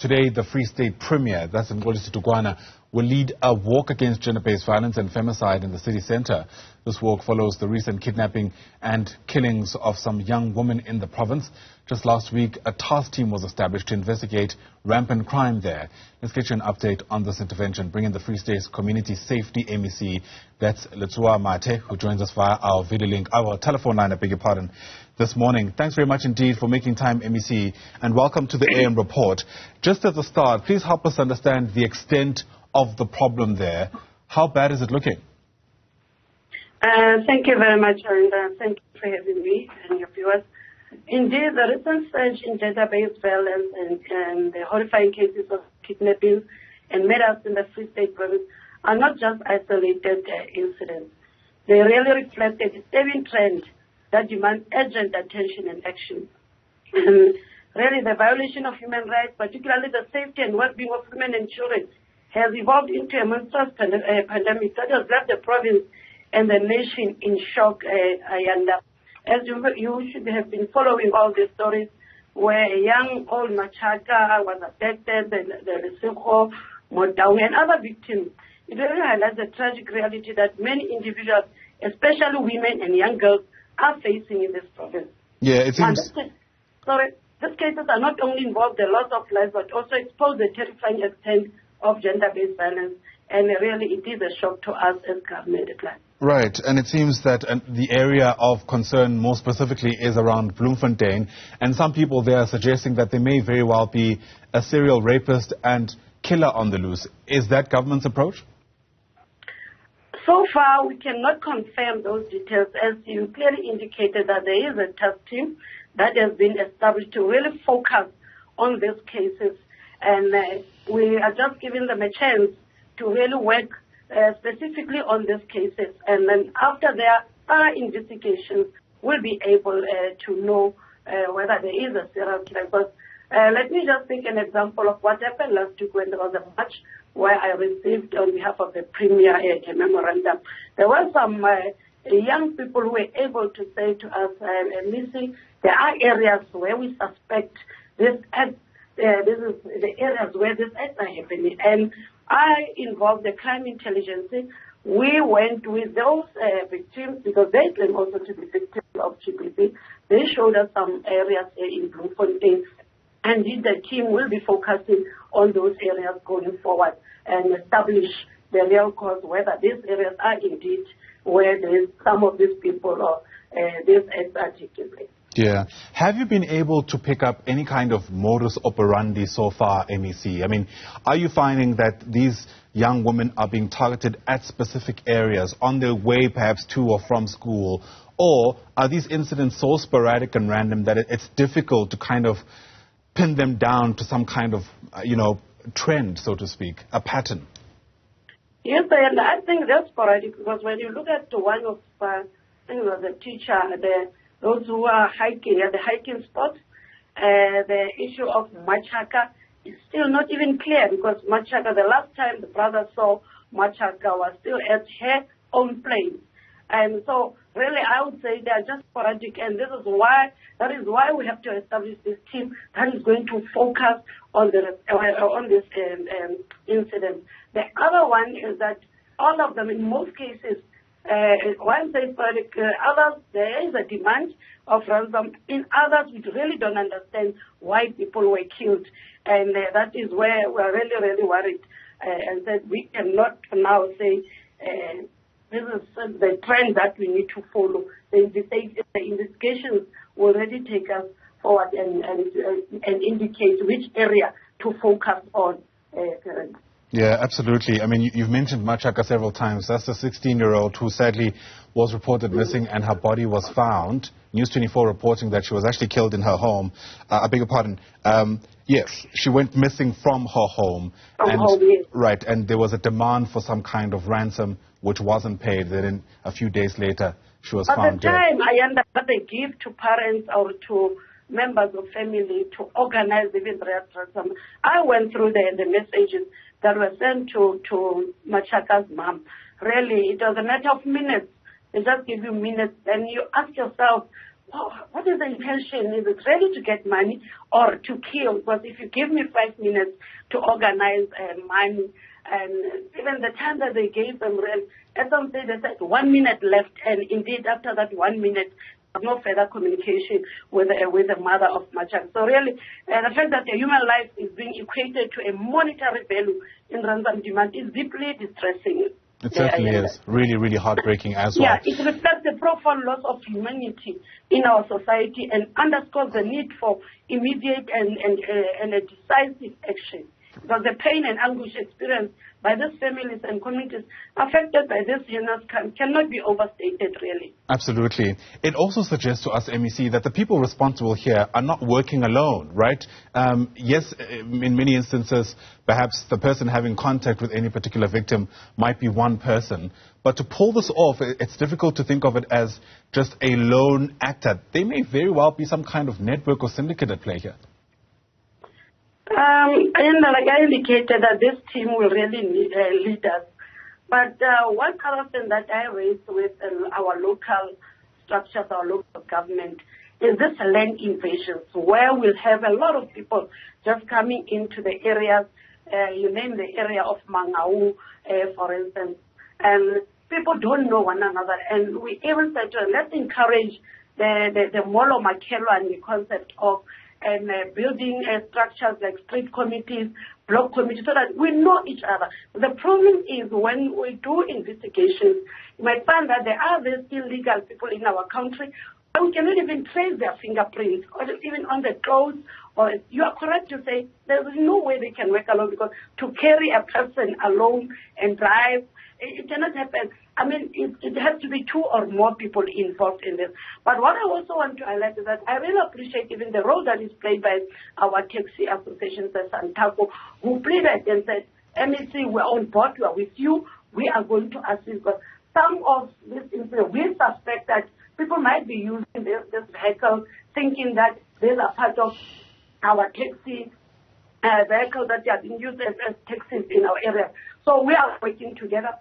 Today, the Free State Premier, that's Mxolisi Dukwana, will lead a walk against gender-based violence and femicide in the city centre. This walk follows the recent kidnapping and killings of some young women in the province. Just last week, a task team was established to investigate rampant crime there. Let's get you an update on this intervention. Bring in the Free State's Community Safety MEC, that's Letsoha-Mathae, who joins us via our video link, our telephone line, I beg your pardon, this morning. Thanks very much indeed for making time, MEC, and welcome to the AM report. Just at the start, please help us understand the extent of the problem there. How bad is it looking? Thank you very much, and thank you for having me and your viewers. Indeed, the recent surge in gender-based violence and the horrifying cases of kidnapping and murders in the Free State province are not just isolated incidents. They really reflect a disturbing trend that demands urgent attention and action. Really, the violation of human rights, particularly the safety and well-being of women and children, has evolved into a monstrous pandemic that has left the province and the nation in shock. As you should have been following all these stories, where a young old Macha was abducted, the Lesotho, Modawe, and other victims. It really highlights the tragic reality that many individuals, especially women and young girls, are facing in this province. Yeah, it seems. These cases are not only involve the loss of life, but also expose the terrifying extent of gender-based violence, and really it is a shock to us as government. Right, and it seems that the area of concern more specifically is around Bloemfontein, and some people there are suggesting that there may very well be a serial rapist and killer on the loose. Is that government's approach? So far, we cannot confirm those details, as you clearly indicated that there is a task team that has been established to really focus on these cases, and we are just giving them a chance to really work specifically on these cases, and then after their investigations, we'll be able to know whether there is a serial killer. But let me just take an example of what happened last week when there was a march where I received on behalf of the Premier a memorandum. There were some young people who were able to say to us, missing, there are areas where we suspect this act, this is the areas where this acts are happening. And I involved the crime intelligence. We went with those victims because they claim also to be victims of GBV. They showed us some areas in Bloemfontein, and the team will be focusing on those areas going forward and establish the real cause, whether these areas are indeed where there is some of these people or these acts are taking place. Yeah. Have you been able to pick up any kind of modus operandi so far, MEC? I mean, are you finding that these young women are being targeted at specific areas on their way perhaps to or from school? Or are these incidents so sporadic and random that it's difficult to kind of pin them down to some kind of, trend, so to speak, a pattern? Yes, and I think that's sporadic because when you look at one of, the teacher, those who are hiking at the hiking spot, the issue of Macha is still not even clear because Macha, the last time the brother saw Macha was still at her own place. And so really I would say they are just sporadic, and that is why we have to establish this team that is going to focus on this incident. The other one is that all of them, in most cases, one says sporadic, others there is a demand of ransom. In others, we really don't understand why people were killed, and that is where we are really, really worried, and that we cannot now say this is the trend that we need to follow. The investigations will already take us forward and indicate which area to focus on currently. Yeah, absolutely. I mean, you've mentioned Macha several times. That's the 16-year-old who sadly was reported missing and her body was found. News 24 reporting that she was actually killed in her home. I beg your pardon. Yes, she went missing from her home. Yes. Right, and there was a demand for some kind of ransom which wasn't paid. Then a few days later, she was found dead. At the time, I understand they give to parents or to members of family to organize even the ransom. I went through the messages that were sent to Macha's mom. Really, it was a matter of minutes. They just give you minutes, and you ask yourself, what is the intention? Is it really to get money or to kill? Because if you give me 5 minutes to organize money, and even the time that they gave them, at some stage they said 1 minute left, and indeed after that 1 minute, no further communication with the mother of Macha. So really, the fact that a human life is being equated to a monetary value in ransom demand is deeply distressing. It certainly is. Really, really heartbreaking as well. Yeah, it reflects the profound loss of humanity in our society and underscores the need for immediate and a decisive action. Because the pain and anguish experienced by these families and communities affected by this heinous crime cannot be overstated, really. Absolutely. It also suggests to us, MEC, that the people responsible here are not working alone, right? Yes, in many instances, perhaps the person having contact with any particular victim might be one person. But to pull this off, it's difficult to think of it as just a lone actor. They may very well be some kind of network or syndicate at play here. And like I indicated, that this team will really need leaders. But one concern that I raised with our local structures, our local government, is this land invasions, where we'll have a lot of people just coming into the areas, you name the area of Mangaung, for instance, and people don't know one another. And we even said, let's encourage the Molo Makelo and the concept of building structures like street committees, block committees, so that we know each other. The problem is when we do investigations, you might find that there are these illegal people in our country, and we cannot even trace their fingerprints, or even on the clothes. Or you are correct to say there is no way they can work alone, because to carry a person alone and drive, it cannot happen. I mean, it has to be 2 or more people involved in this. But what I also want to highlight is that I really appreciate even the role that is played by our taxi associations at Santaco, who pleaded and said, MEC, we're on board, we are with you, we are going to assist. But some of this incident, we suspect that people might be using this vehicle, thinking that these are part of our taxi vehicles that are being used as taxis in our area. So we are working together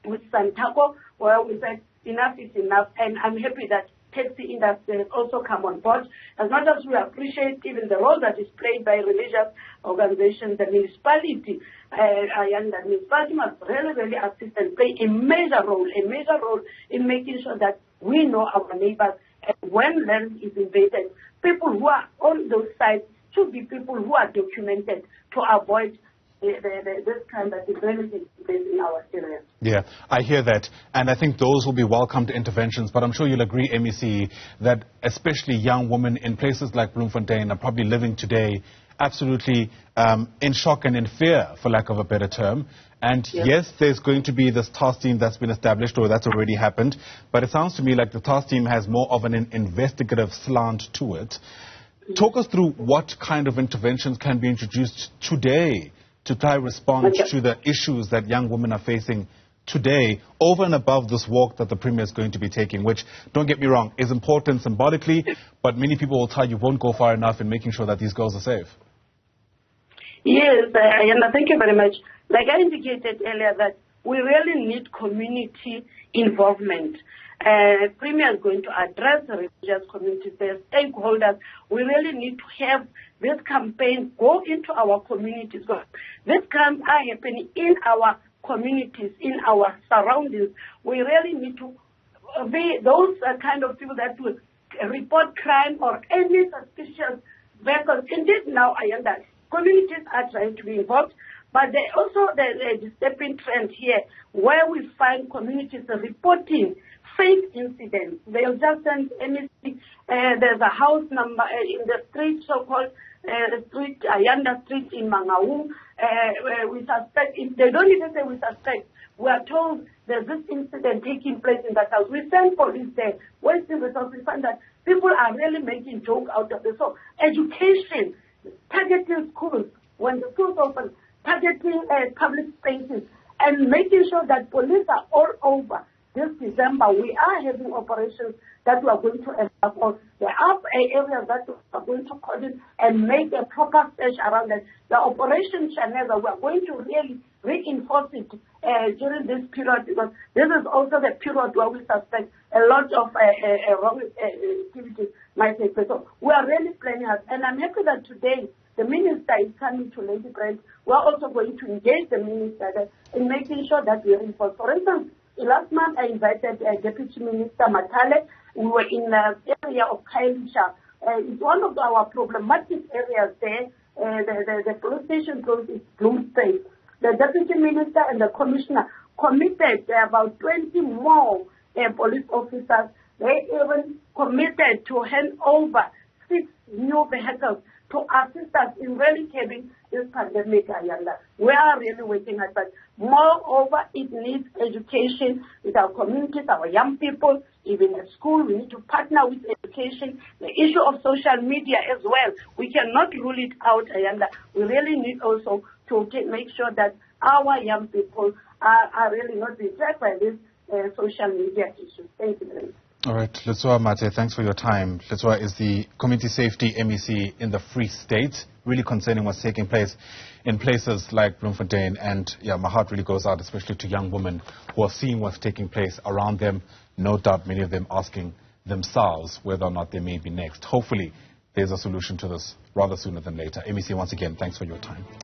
with Santaco, where we said enough is enough, and I'm happy that taxi industry has also come on board. As much as we appreciate even the role that is played by religious organizations, the municipality, and the municipality must really assist and play a major role in making sure that we know our neighbors, and when land is invaded, people who are on those sites should be people who are documented to avoid this kind of development in our area. Yeah, I hear that, and I think those will be welcomed interventions, but I'm sure you'll agree, MEC, that especially young women in places like Bloemfontein are probably living today absolutely in shock and in fear, for lack of a better term. And yes, there's going to be this task team that's been established, or that's already happened, but it sounds to me like the task team has more of an investigative slant to it. Talk us through what kind of interventions can be introduced today to try to respond to the issues that young women are facing today, over and above this walk that the Premier is going to be taking, which, don't get me wrong, is important symbolically, but many people will tell you won't go far enough in making sure that these girls are safe. Yes, Ayanda, thank you very much. Like I indicated earlier, that we really need community involvement. Premier is going to address the religious communities, the stakeholders. We really need to have this campaign go into our communities. These crimes are happening in our communities, in our surroundings. We really need to be those kind of people that will report crime or any suspicious vehicles. Indeed, now I understand communities are trying to be involved, but there's a stepping trend here where we find communities reporting fake incidents. They'll just send anything. There's a house number in the street, so-called street, Ayanda Street in Mangaung. We suspect, they don't even say we suspect. We are told there's this incident taking place in that house. We send police there. Where's the results? We find that people are really making joke out of this. So education, targeting schools, when the schools open, targeting public spaces, and making sure that police are all over. This December, we are having operations that we are going to embark on. There are areas that we are going to coordinate and make a proper search around that. The Operation Shaneza, we are going to really reinforce it during this period, because this is also the period where we suspect a lot of wrong activities might take place. So we are really planning out, and I'm happy that today the Minister is coming to Lady Brand. We are also going to engage the Minister in making sure that we reinforce. For instance, last month I invited Deputy Minister Mathae. We were in the area of Khayelitsha. It's one of our problematic areas there. The police station close is Bloomsday. The Deputy Minister and the Commissioner committed about 20 more police officers. They even committed to hand over 6 new vehicles to assist us in really curbing this pandemic. We are really working at that. Moreover, it needs education with our communities, our young people, even at school. We need to partner with education. The issue of social media as well, we cannot rule it out. We really need also to make sure that our young people are really not distracted by this social media issue. Thank you very much. All right, Letsoha-Mathae, thanks for your time. Letsoha is the Community Safety MEC in the Free State, really concerning what's taking place in places like Bloemfontein. And yeah, my heart really goes out, especially to young women who are seeing what's taking place around them. No doubt many of them asking themselves whether or not they may be next. Hopefully there's a solution to this rather sooner than later. MEC, once again, thanks for your time.